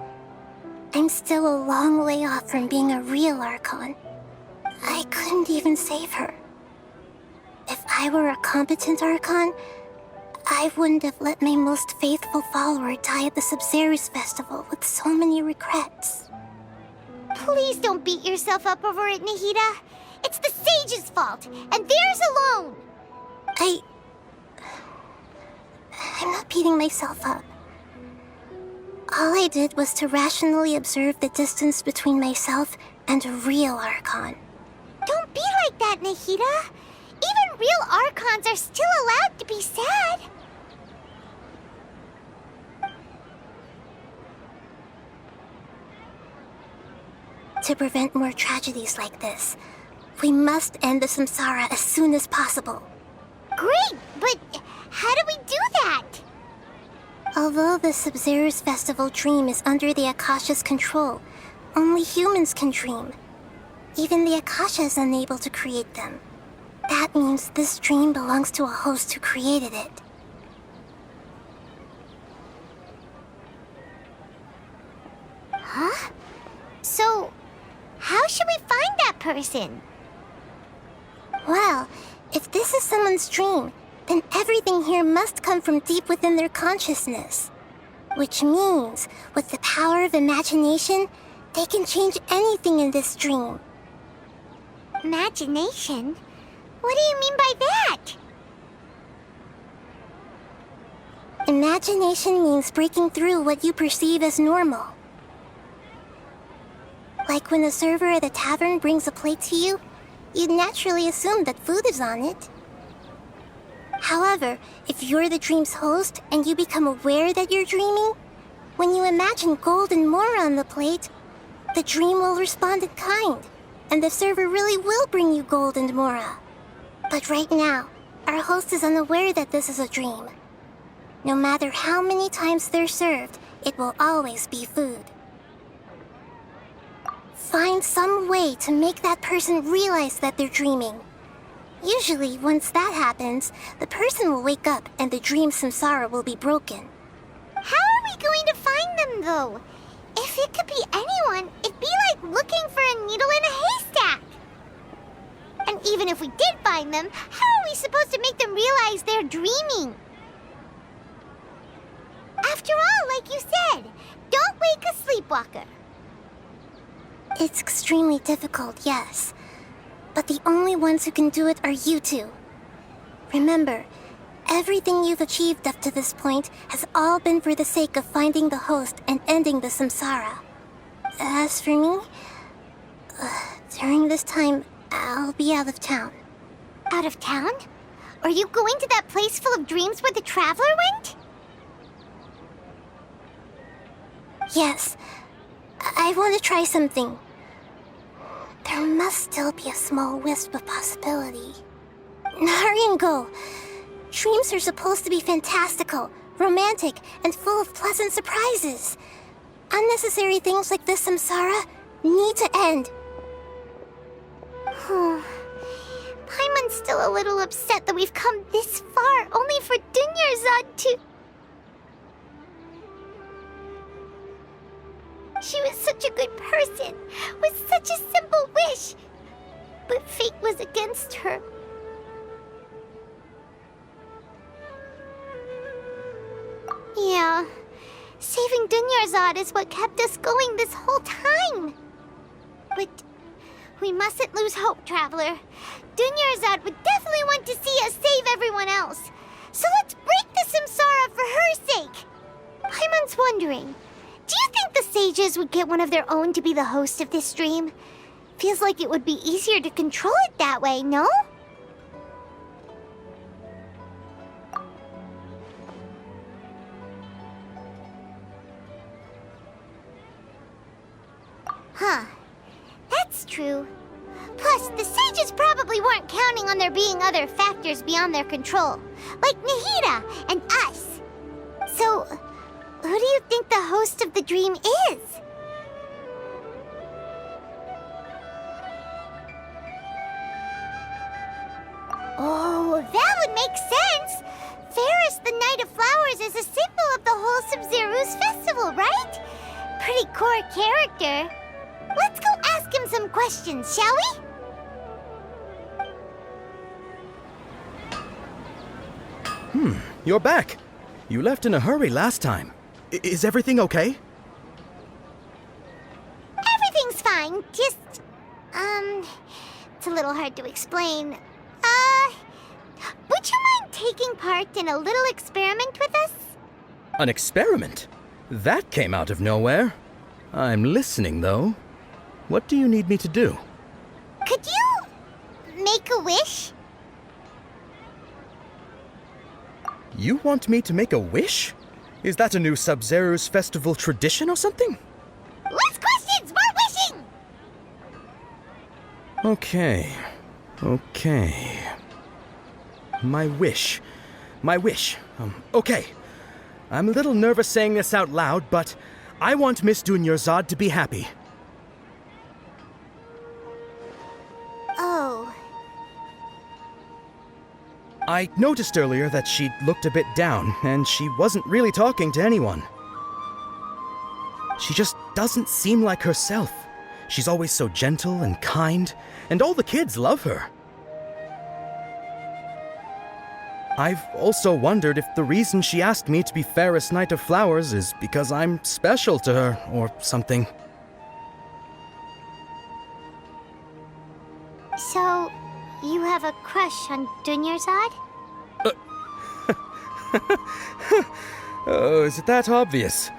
I'm still a long way off from being a real Archon. I couldn't even save her. If I were a competent Archon, I wouldn't have let my most faithful follower die at the Sub-Zero's festival with so many regrets. Please don't beat yourself up over it, Nahida. It's the sage's fault, and theirs alone. I'm not beating myself up. All I did was to rationally observe the distance between myself and a real Archon. Don't be like that, Nahida. Even real Archons are still allowed to be sad. To prevent more tragedies like this, we must end the samsara as soon as possible. Great, but how do we do that? Although the Sub-Zero's festival dream is under the Akasha's control, only humans can dream. Even the Akasha is unable to create them. That means this dream belongs to a host who created it. Huh? So, how should we find that person? Well, if this is someone's dream, then everything here must come from deep within their consciousness. Which means, with the power of imagination, they can change anything in this dream. Imagination? What do you mean by that? Imagination means breaking through what you perceive as normal. Like when a server at a tavern brings a plate to you, you'd naturally assume that food is on it. However, if you're the dream's host and you become aware that you're dreaming, when you imagine gold and more on the plate, the dream will respond in kind, and the server really will bring you gold and mora. But right now, our host is unaware that this is a dream. No matter how many times they're served, it will always be food. Find some way to make that person realize that they're dreaming. Usually, once that happens, the person will wake up and the dream samsara will be broken. How are we going to find them, though? If it could be anyone, it'd be like looking for a needle in a haystack. And even if we did find them, how are we supposed to make them realize they're dreaming? After all, like you said, don't wake a sleepwalker. It's extremely difficult, yes. But the only ones who can do it are you two. Remember, everything you've achieved up to this point has all been for the sake of finding the host and ending the samsara. As for me, during this time, I'll be out of town. Out of town? Are you going to that place full of dreams where the traveler went? Yes, I want to try something. There must still be a small wisp of possibility. Hurry and go. Dreams are supposed to be fantastical, romantic, and full of pleasant surprises. Unnecessary things like this samsara need to end. Paimon's still a little upset that we've come this far only for Dunyarzad to... She was such a good person, with such a simple wish. But fate was against her. Yeah, saving Dunyarzad is what kept us going this whole time. But we mustn't lose hope, Traveler. Dunyarzad would definitely want to see us save everyone else. So let's break the samsara for her sake. Paimon's wondering, do you think the sages would get one of their own to be the host of this dream? Feels like it would be easier to control it that way, no? Huh. That's true. Plus, the sages probably weren't counting on there being other factors beyond their control, like Nahida and us. So, who do you think the host of the dream is? Oh, that would make sense! Ferris, the Knight of Flowers, is a symbol of the whole Sub-Zero's festival, right? Pretty core character. Let's go ask him some questions, shall we? You're back. You left in a hurry last time. Is everything okay? Everything's fine, just... it's a little hard to explain. Would you mind taking part in a little experiment with us? An experiment? That came out of nowhere. I'm listening, though. What do you need me to do? Could you make a wish? You want me to make a wish? Is that a new Sub-Zero's festival tradition or something? Less questions, more wishing! Okay. My wish. Okay. I'm a little nervous saying this out loud, but I want Miss Dunyarzad to be happy. Oh. I noticed earlier that she looked a bit down, and she wasn't really talking to anyone. She just doesn't seem like herself. She's always so gentle and kind, and all the kids love her. I've also wondered if the reason she asked me to be Fairest Knight of Flowers is because I'm special to her, or something. So, you have a crush on Dunyarzad? Oh, is it that obvious?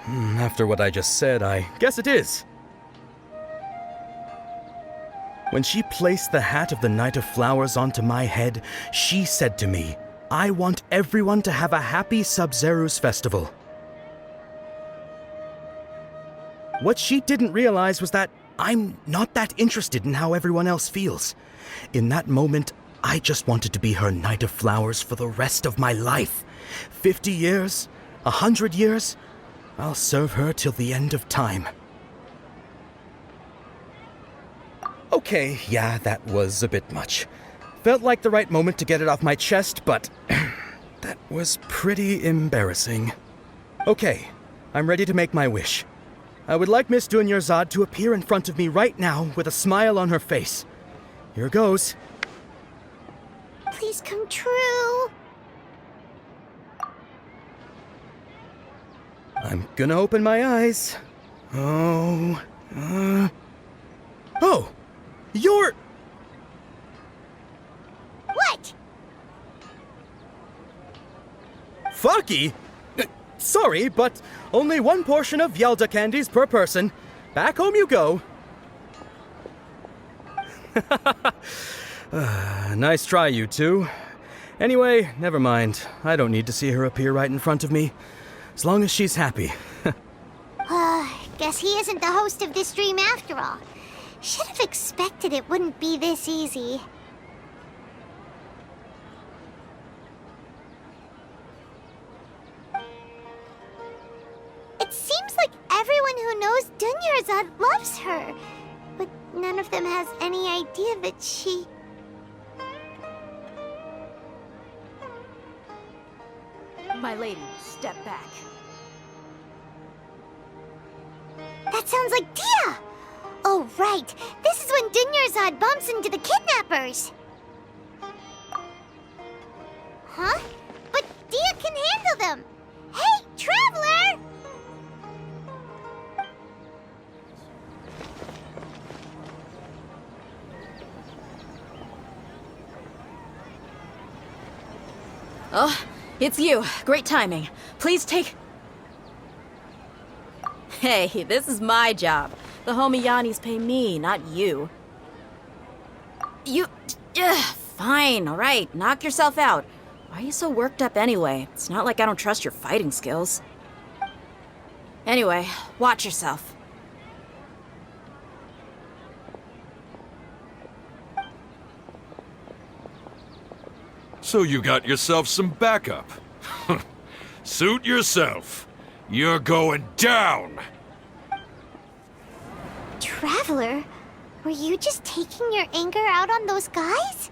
After what I just said, I guess it is. When she placed the hat of the Knight of Flowers onto my head, she said to me, "I want everyone to have a happy Sub-Zero's festival." What she didn't realize was that I'm not that interested in how everyone else feels. In that moment, I just wanted to be her Knight of Flowers for the rest of my life. 50 years, 100 years, I'll serve her till the end of time. Okay, yeah, that was a bit much. Felt like the right moment to get it off my chest, but that was pretty embarrassing. Okay, I'm ready to make my wish. I would like Miss Dunyarzad to appear in front of me right now with a smile on her face. Here goes. Please come true. I'm gonna open my eyes. Oh, you're... What? Fucky? Sorry, but only one portion of Yelda candies per person. Back home you go. Nice try, you two. Anyway, never mind. I don't need to see her appear right in front of me. As long as she's happy. Guess he isn't the host of this dream after all. Should have expected it wouldn't be this easy. It seems like everyone who knows Dunyarzad loves her, but none of them has any idea that she... My lady, step back. That sounds like Dia! Oh, right. This is when Dunyarzad bumps into the kidnappers. Huh? But Dia can handle them. Hey, Traveler! Oh, it's you. Great timing. Please take... Hey, this is my job. The homie Yannis pay me, not you. You... fine, alright. Knock yourself out. Why are you so worked up anyway? It's not like I don't trust your fighting skills. Anyway, watch yourself. So you got yourself some backup. Suit yourself. You're going down! Traveler, were you just taking your anger out on those guys?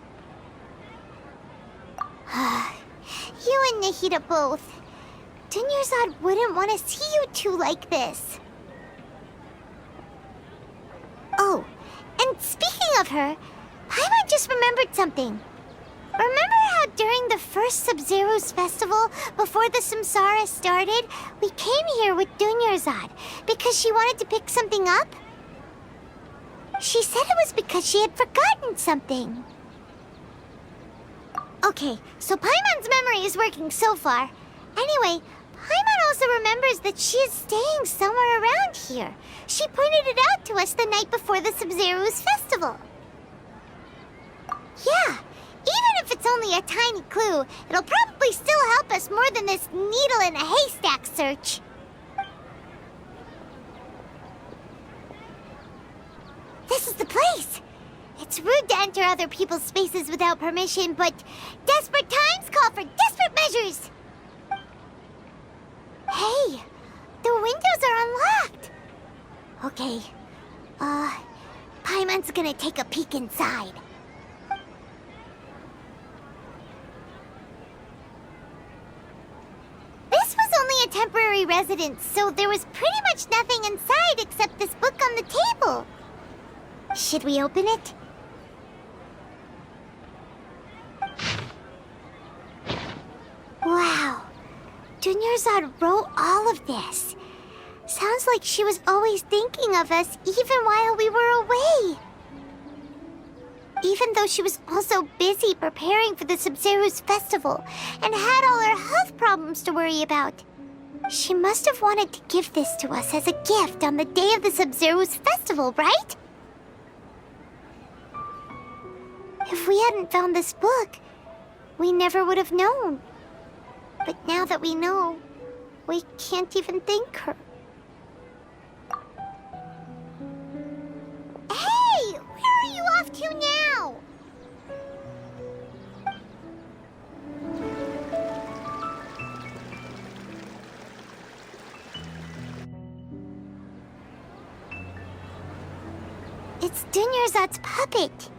You and Nahida both. Dunyarzad wouldn't want to see you two like this. Oh, and speaking of her, Paimon just remembered something. Remember how during the first Sub-Zero's festival, before the Samsara started, we came here with Dunyarzad because she wanted to pick something up? She said it was because she had forgotten something. Okay, so Paimon's memory is working so far. Anyway, Paimon also remembers that she is staying somewhere around here. She pointed it out to us the night before the Sub-Zero's festival. Yeah. Even if it's only a tiny clue, it'll probably still help us more than this needle in a haystack search. This is the place! It's rude to enter other people's spaces without permission, but desperate times call for desperate measures! Hey! The windows are unlocked! Okay, Paimon's gonna take a peek inside. This was only a temporary residence, so there was pretty much nothing inside except this book on the table. Should we open it? Wow. Dunyarzad wrote all of this. Sounds like she was always thinking of us even while we were away. Even though she was also busy preparing for the Sub-Zero's festival and had all her health problems to worry about. She must have wanted to give this to us as a gift on the day of the Sub-Zero's festival, right? If we hadn't found this book, we never would have known. But now that we know, we can't even thank her. Hey! Where are you off to now? It's Dunyarzad's puppet.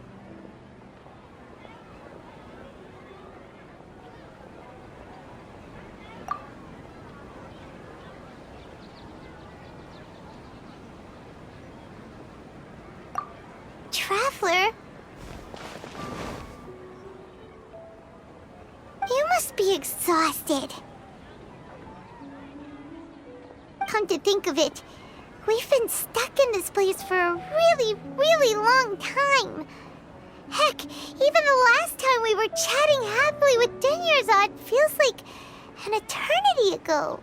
Traveler? You must be exhausted. Come to think of it, we've been stuck in this place for a really, really long time. Heck, even the last time we were chatting happily with Dunyarzad feels like an eternity ago.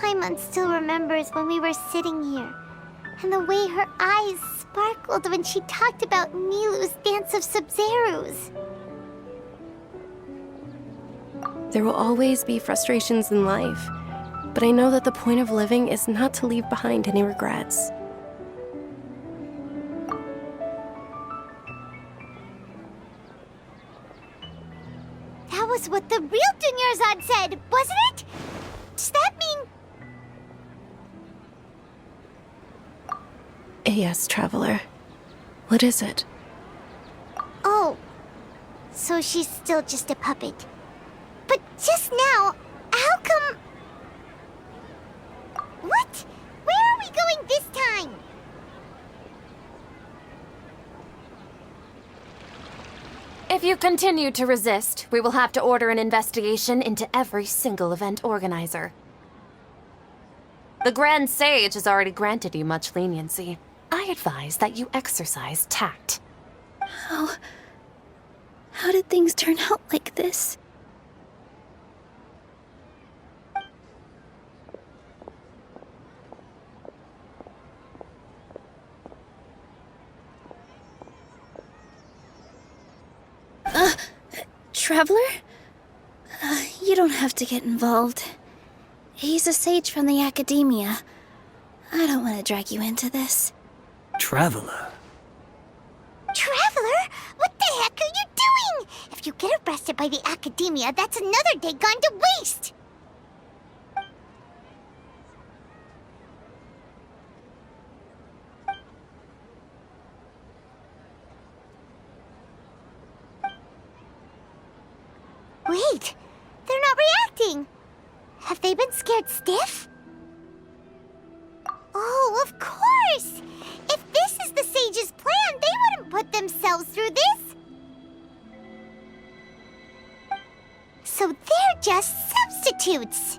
Paimon still remembers when we were sitting here, and the way her eyes sparkled when she talked about Nilou's dance of Sub-Zeros. There will always be frustrations in life, but I know that the point of living is not to leave behind any regrets. That was what the real Dunyarzad said, wasn't it? Does that mean... Yes, Traveler. What is it? Oh, so she's still just a puppet. But just now, how come... What? Where are we going this time? If you continue to resist, we will have to order an investigation into every single event organizer. The Grand Sage has already granted you much leniency. I advise that you exercise tact. How did things turn out like this? Traveler? You don't have to get involved. He's a sage from the academia. I don't want to drag you into this. Traveler? Traveler? What the heck are you doing? If you get arrested by the academia, that's another day gone to waste! Wait, they're not reacting. Have they been scared stiff? Oh, of course! If this is the sage's plan, they wouldn't put themselves through this. So they're just substitutes.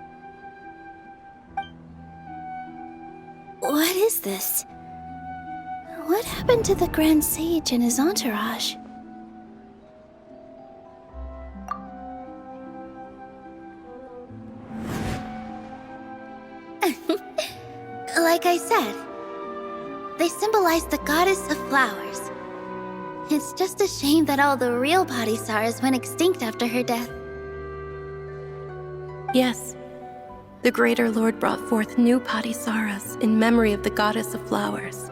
What is this? What happened to the Grand Sage and his entourage? Like I said, they symbolize the goddess of flowers. It's just a shame that all the real Padisaras went extinct after her death. Yes. The Greater Lord brought forth new Padisaras in memory of the goddess of flowers.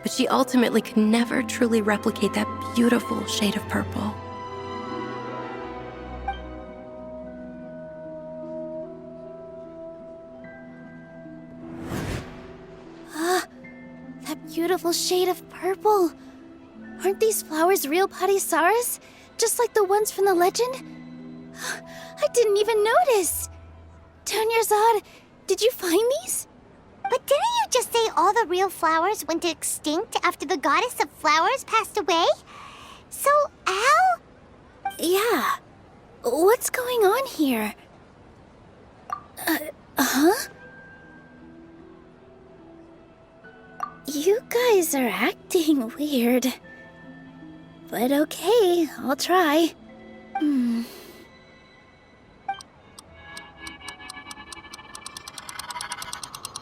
But she ultimately could never truly replicate that beautiful shade of purple. That beautiful shade of purple. Aren't these flowers real Padisaras? Just like the ones from the legend? I didn't even notice! Dunyarzad, did you find these? But didn't you just say all the real flowers went extinct after the goddess of flowers passed away? So, how? Yeah. What's going on here? Huh? You guys are acting weird. But okay, I'll try.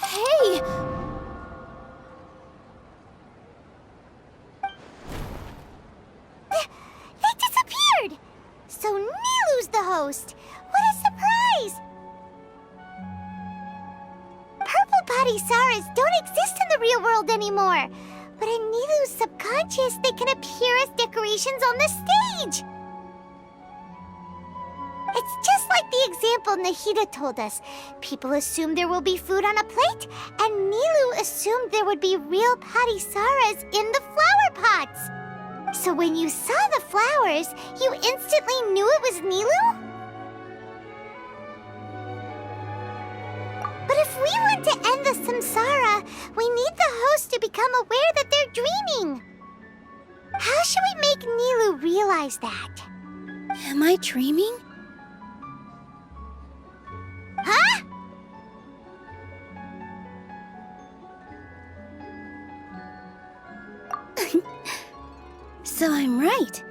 Hey! They disappeared! So Nilu's the host! What a surprise! Purple Padisaras don't exist in the real world anymore! But in Nilu's subconscious, they can appear as decorations on the stage! It's just like the example Nahida told us. People assume there will be food on a plate, and Nilu assumed there would be real Padisaras in the flower pots. So when you saw the flowers, you instantly knew it was Nilu? But if we want to end the samsara, we need the host to become aware that they're dreaming. How should we make Nilu realize that? Am I dreaming? Huh? So I'm right.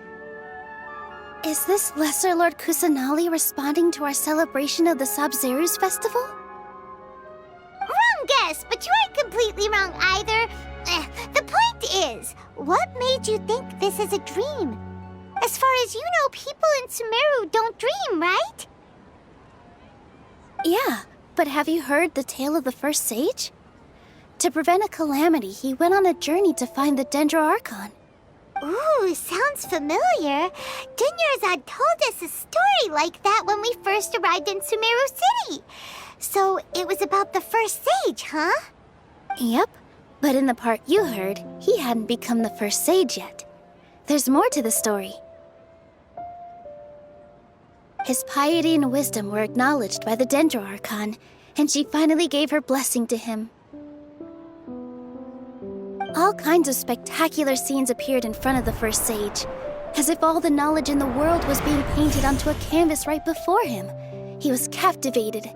Is this Lesser Lord Kusanali responding to our celebration of the Sabzeruz festival? Wrong guess, but you aren't completely wrong either. The point is, what made you think this is a dream? As far as you know, people in Sumeru don't dream, right? Yeah, but have you heard the tale of the first sage? To prevent a calamity, he went on a journey to find the Dendro Archon. Ooh, sounds familiar. Dunyarzad told us a story like that when we first arrived in Sumeru City. So it was about the first sage, huh? Yep, but in the part you heard, he hadn't become the first sage yet. There's more to the story. His piety and wisdom were acknowledged by the Dendro Archon, and she finally gave her blessing to him. All kinds of spectacular scenes appeared in front of the first sage, as if all the knowledge in the world was being painted onto a canvas right before him. He was captivated.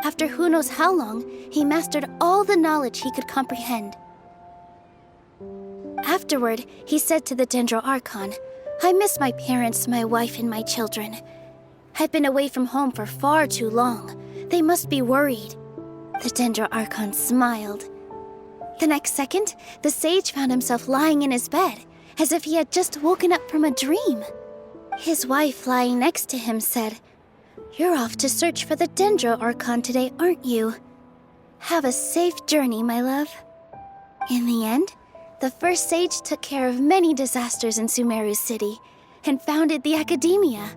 After who knows how long, he mastered all the knowledge he could comprehend. Afterward, he said to the Dendro Archon, "I miss my parents, my wife, and my children. I've been away from home for far too long. They must be worried." The Dendro Archon smiled. The next second, the sage found himself lying in his bed, as if he had just woken up from a dream. His wife, lying next to him, said, "You're off to search for the Dendro Archon today, aren't you? Have a safe journey, my love." In the end, the first sage took care of many disasters in Sumeru City and founded the Academia.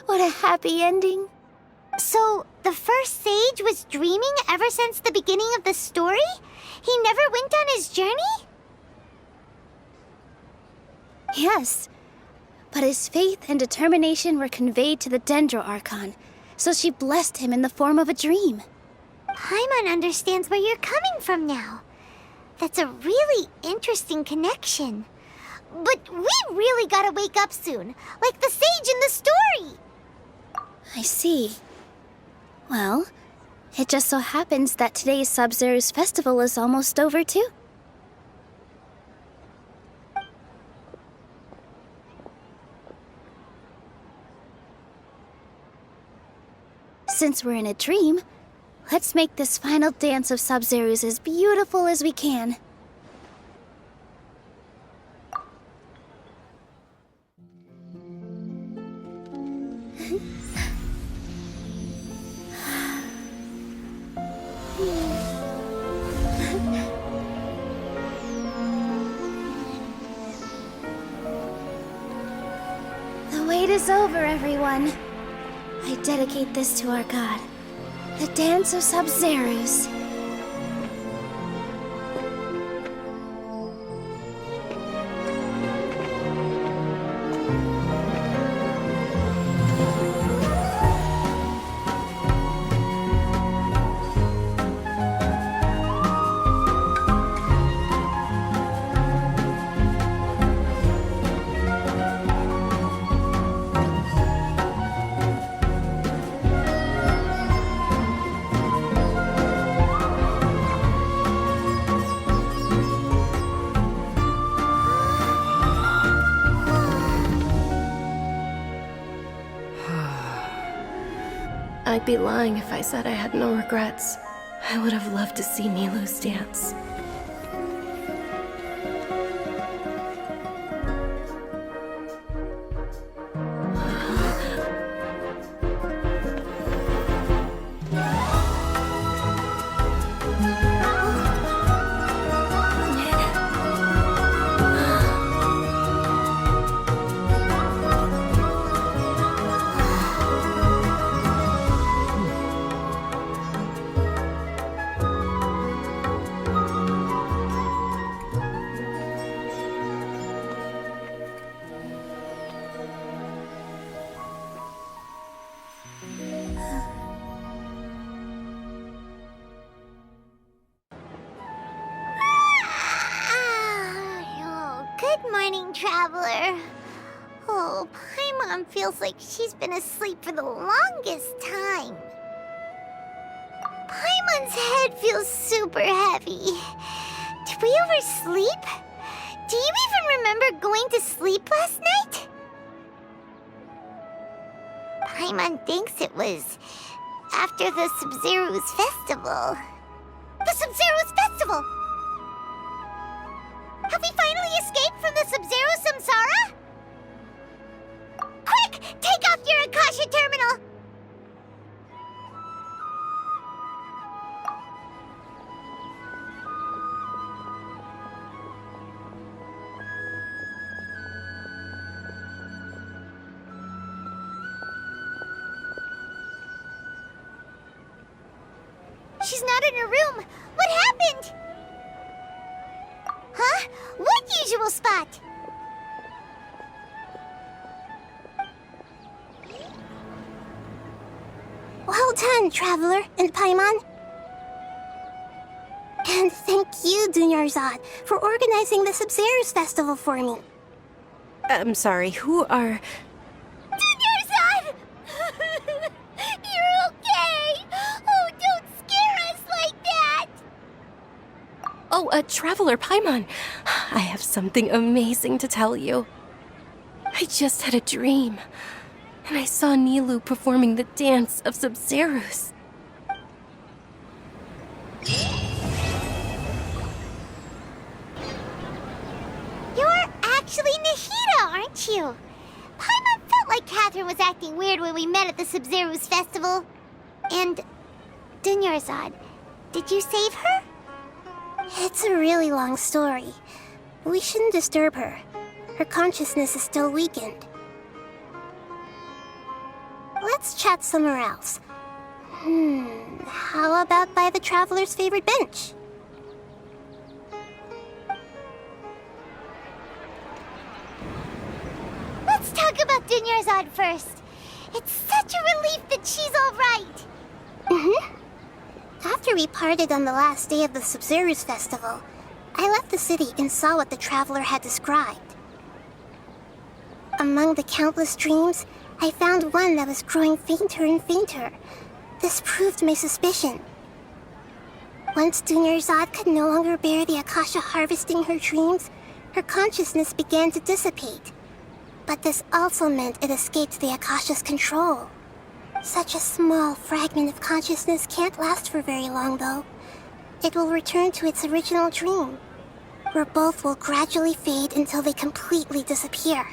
What a happy ending. So, the first sage was dreaming ever since the beginning of the story? He never went on his journey? Yes, but his faith and determination were conveyed to the Dendro Archon, so she blessed him in the form of a dream. Paimon understands where you're coming from now. That's a really interesting connection. But we really gotta wake up soon, like the sage in the story. I see. Well, it just so happens that today's Sabzeruz festival is almost over too. Since we're in a dream, let's make this final dance of Sabzeruz as beautiful as we can. The wait is over, everyone. I dedicate this to our god, the dance of Sabzeruz. I'd be lying if I said I had no regrets. I would have loved to see Nilou's dance. Oh, good morning, traveler. Oh, Paimon feels like she's been asleep for the longest time. Paimon's head feels super heavy. Did we oversleep? Do you even remember going to sleep last night? Paimon thinks it was after the Sub-Zero's festival. The Sub-Zero's festival! Have we finally escaped from the Sub-Zero samsara? Quick! Take off your Akasha terminal! She's not in her room. What happened? Huh? What usual spot? Well done, Traveler and Paimon. And thank you, Dunyarzad, for organizing the Sub-Zero's festival for me. I'm sorry, who are... Dunyarzad! You're okay! Oh, don't scare us like that! Oh, Traveler Paimon. I have something amazing to tell you. I just had a dream, and I saw Nilou performing the dance of Sub-Zero's. You're actually Nahida, aren't you? Paimon felt like Catherine was acting weird when we met at the Sub-Zero's festival. And Dunyarzad, did you save her? It's a really long story. We shouldn't disturb her. Her consciousness is still weakened. Let's chat somewhere else. How about by the Traveler's favorite bench? Let's talk about Dunyarzad first. It's such a relief that she's all right. After we parted on the last day of the Sub-Zero's festival, I left the city and saw what the Traveler had described. Among the countless dreams, I found one that was growing fainter and fainter. This proved my suspicion. Once Dunyarzad could no longer bear the Akasha harvesting her dreams, her consciousness began to dissipate. But this also meant it escaped the Akasha's control. Such a small fragment of consciousness can't last for very long, though. It will return to its original dream, where both will gradually fade until they completely disappear.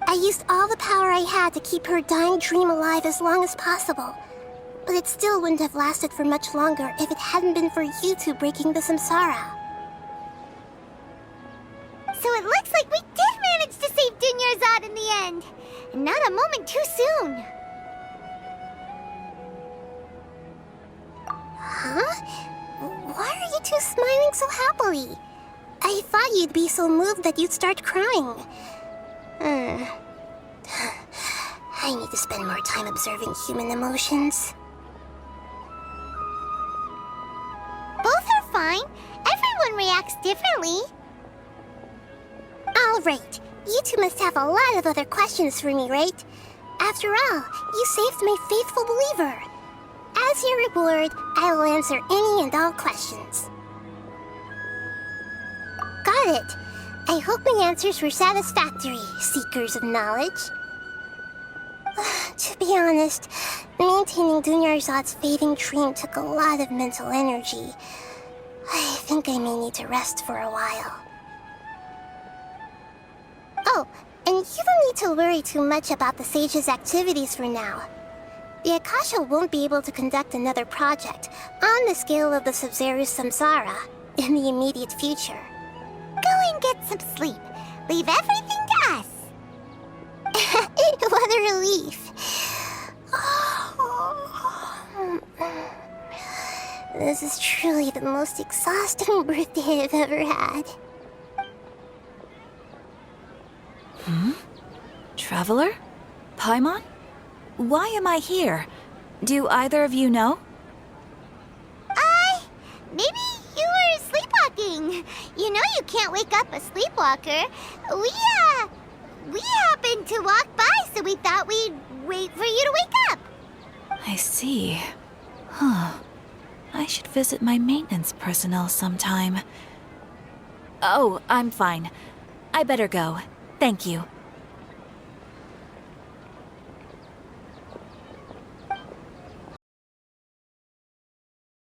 I used all the power I had to keep her dying dream alive as long as possible, but it still wouldn't have lasted for much longer if it hadn't been for you two breaking the samsara. So it looks like we did manage to save Dunyarzad in the end. And not a moment too soon. Huh? Why are you two smiling so happily? I thought you'd be so moved that you'd start crying. I need to spend more time observing human emotions. Both are fine. Everyone reacts differently. All right. You two must have a lot of other questions for me, right? After all, you saved my faithful believer. As your reward, I will answer any and all questions. Got it. I hope my answers were satisfactory, seekers of knowledge. To be honest, maintaining Dunyarzad's fading dream took a lot of mental energy. I think I may need to rest for a while. Oh, and you don't need to worry too much about the Sage's activities for now. The Akasha won't be able to conduct another project on the scale of the Sub-Zero Samsara in the immediate future. Go and get some sleep. Leave everything to us. What a relief. This is truly the most exhausting birthday I've ever had. Traveler? Paimon? Why am I here? Do either of you know? Maybe you were sleepwalking. You know you can't wake up a sleepwalker. We happened to walk by, so we thought we'd wait for you to wake up. I see. Huh. I should visit my maintenance personnel sometime. Oh, I'm fine. I better go. Thank you.